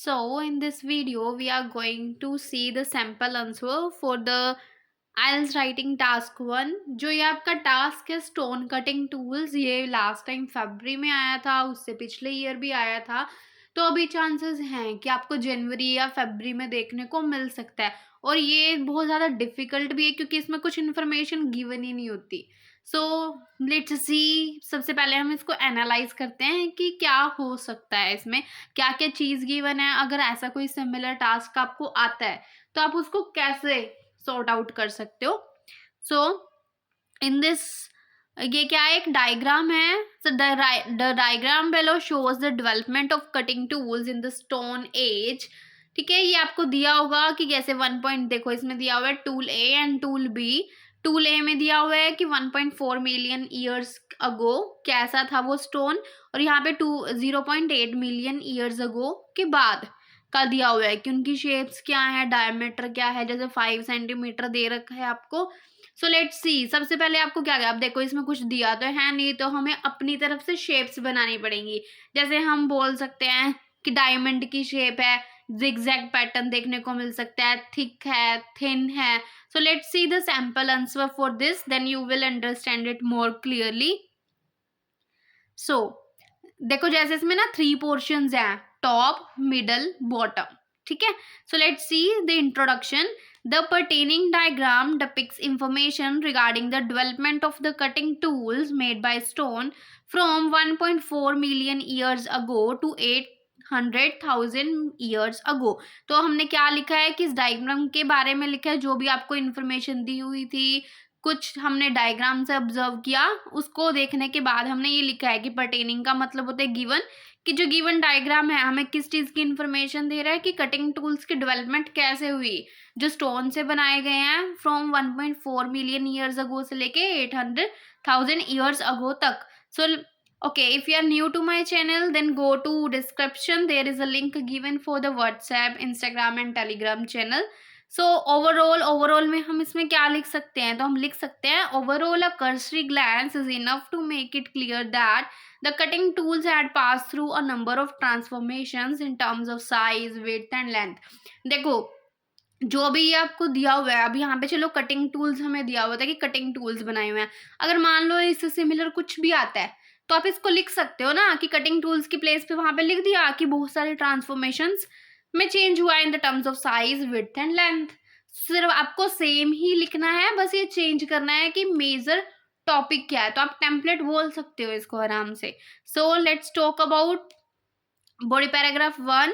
So, in this video, we are going to see the sample answer for the IELTS writing task one. जो ये आपका task है stone cutting tools, ये last time फरवरी में आया था, उससे पिछले ईयर भी आया था। तो अभी चांसेस हैं कि आपको जनवरी या फरवरी में देखने को मिल सकता है। और ये बहुत ज़्यादा डिफिकल्ट भी है क्योंकि इसमें कुछ इन्फॉर्मेशन गिवन ही नहीं होती। सो लेट्स सी, सबसे पहले हम इसको एनालाइज करते हैं कि क्या हो सकता है इसमें, क्या क्या चीज़ गिवन है। अगर ऐसा कोई सिमिलर टास्क आपको आता है तो आप उसको कैसे सॉर्ट आउट कर सकते हो। सो इन दिस, ये क्या है, एक डायग्राम है। The diagram below shows the development of cutting tools in the stone age. ठीक है, ये आपको दिया होगा कि कैसे 1 पॉइंट, देखो इसमें दिया हुआ है tool A and tool B. Tool A में दिया हुआ है कि 1.4 मिलियन ईयर्स अगो कैसा था वो स्टोन, और यहाँ पे 0.8 मिलियन ईयर्स अगो के बाद का दिया हुआ है कि उनकी शेप्स क्या है, डायमीटर क्या है। जैसे 5 सेंटीमीटर दे रखा है आपको। सो लेट्स सी, सबसे पहले आपको क्या, आप देखो इसमें कुछ दिया तो है नहीं, तो हमें अपनी तरफ से शेप्स बनानी पड़ेंगी। जैसे हम बोल सकते हैं कि डायमंड की शेप है, जिगजैग पैटर्न देखने को मिल सकता है, थिक है, थिन है। So let's see the sample answer for this, then you will understand it more clearly. So देखो, जैसे इसमें ना 3 पोर्शंस हैं, टॉप, मिडल, बॉटम। ठीक है, so let's see the introduction. The pertaining diagram depicts information regarding the development of the cutting tools made by stone from 1.4 million years ago to 800,000 years ago। तो हमने क्या लिखा है कि इस डायग्राम के बारे में लिखा है, जो भी आपको इन्फॉर्मेशन दी हुई थी, कुछ हमने डायग्राम से ऑब्जर्व किया, उसको देखने के बाद हमने ये लिखा है कि पर्टेनिंग का मतलब होता है गिवन, कि जो गिवन डायग्राम है हमें किस चीज़ की इन्फॉर्मेशन दे रहा है कि कटिंग टूल्स की डेवलपमेंट कैसे हुई, जो स्टोन से बनाए गए हैं फ्रॉम 1.4 मिलियन ईयर्स अगो से लेके 800,000 ईयर्स अगो तक। सो okay, if you are new to my channel, then go to description, there is a link given for the WhatsApp, Instagram and Telegram channel। So overall में हम इसमें क्या लिख सकते हैं, तो हम लिख सकते हैं overall a cursory glance is enough to make it clear that the cutting tools had passed through a number of transformations in terms of size, width and length। देखो, जो भी ये आपको दिया हुआ है, अब यहाँ पे चलो कटिंग टूल्स हमें दिया हुआ था कि कटिंग टूल्स बनाए हुए हैं। अगर मान लो इससे सिमिलर कुछ भी आता है तो आप इसको लिख सकते हो ना कि कटिंग टूल्स की प्लेस पे वहां पे लिख दिया कि बहुत सारे ट्रांसफॉर्मेशंस में चेंज हुआ in the terms of size, width and length. सिर्फ आपको सेम ही लिखना है, बस ये चेंज करना है कि मेजर टॉपिक क्या है। तो आप टेम्पलेट बोल सकते हो इसको आराम से। So let's talk about body paragraph 1।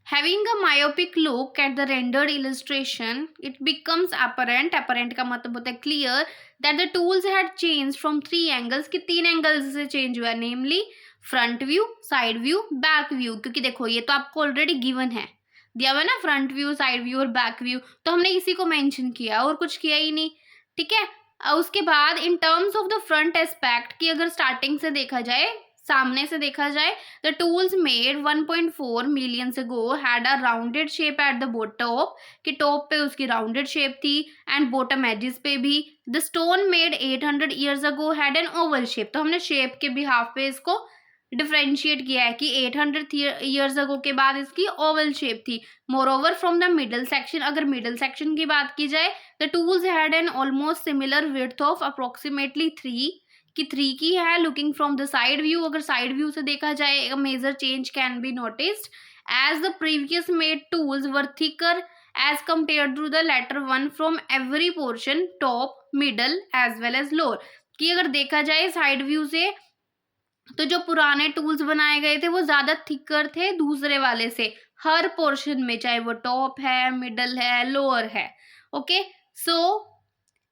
Having a myopic look at the rendered illustration, it becomes apparent का मतलब होता है clear, that the tools had changed from 3 angles, कि 3 angles से change हुआ, namely front view, side view, back view। क्योंकि देखो ये तो आपको already given है, दिया हुआ ना फ्रंट व्यू, साइड व्यू और बैक व्यू, तो हमने इसी को मेंशन किया और कुछ किया ही नहीं। ठीक है, उसके बाद in terms of the front aspect की अगर स्टार्टिंग से देखा जाए, सामने से देखा जाए, the tools made 1.4 million ago had a rounded shape at the top, कि टॉप पे उसकी राउंडेड शेप थी, एंड बॉटम एजेस पे भी। The stone made 800 years ago had an Oval shape. तो हमने शेप के बिहाफ पे इसको डिफ्रेंशिएट किया है कि 800 ईयर्स अगो के बाद इसकी ओवल शेप थी। Moreover from the middle section, अगर मिडल सेक्शन की बात की जाए, the tools had an almost similar width of approximately 3, कि 3 की है। Looking from the side view, अगर साइड व्यू से देखा जाए, a major change can be noticed as the previous made tools were thicker as compared to the latter one from every portion, top, middle as well as lower. कि अगर देखा जाए side view से, तो जो पुराने टूल्स बनाए गए थे वो ज्यादा थिकर थे दूसरे वाले से, हर पोर्शन में, चाहे वो टॉप है, मिडल है, लोअर है। Okay, so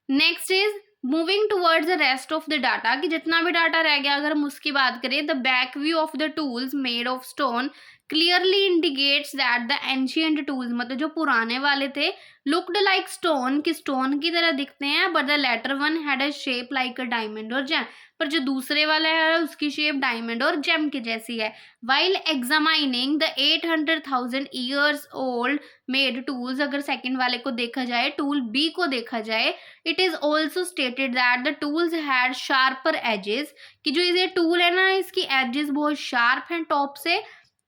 next is moving towards the rest of the data, कि जितना भी डाटा रह गया अगर हम उसकी बात करें, the back view of the tools made of stone clearly indicates that the ancient tools, मतलब जो पुराने वाले थे, लुक्ड लाइक स्टोन, कि स्टोन की तरह दिखते हैं, but the latter one had a shape like a diamond और जेम, पर जो दूसरे वाला है उसकी शेप डायमंड और जेम की जैसी है। While examining the 800,000 years old made tools, अगर सेकंड वाले को देखा जाए, टूल बी को देखा जाए, it is also stated that the tools had sharper edges, कि जो ये टूल है ना, इसकी एजेस बहुत शार्प हैं टॉप से,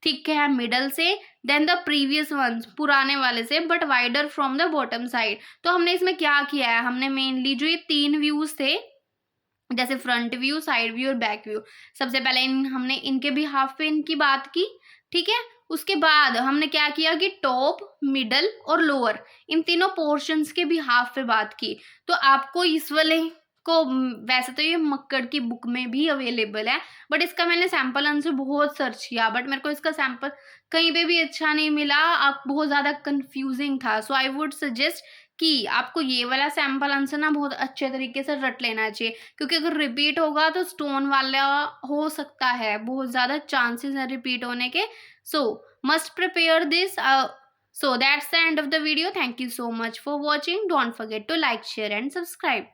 थिक है मिडल से, देन द प्रीवियस वंस पुराने वाले से, but wider from the bottom side. तो हमने इसमें क्या किया है, हमने मेनली जो ये 3 व्यूज थे, जैसे फ्रंट व्यू, साइड व्यू और बैक व्यू, सबसे पहले हमने इनके भी हाफ पे इनकी बात की, ठीक है। उसके बाद हमने क्या किया कि टॉप, मिडल और लोअर, इन तीनों पोर्शंस के भी हाफ पे बात की। तो आपको इस वाले को वैसे तो ये मक्कड़ की बुक में भी अवेलेबल है, बट इसका मैंने सैम्पल आंसर बहुत सर्च किया, बट मेरे को इसका सैम्पल कहीं पे भी अच्छा नहीं मिला, आप बहुत ज़्यादा कंफ्यूजिंग था। सो आई वुड सजेस्ट कि आपको ये वाला सैम्पल आंसर ना बहुत अच्छे तरीके से रट लेना चाहिए, क्योंकि अगर रिपीट होगा तो स्टोन वाला हो सकता है, बहुत ज़्यादा चांसेस हैं रिपीट होने के। सो must prepare this. So that's the end of the video. Thank you so much for watching. Don't forget to like, share and subscribe.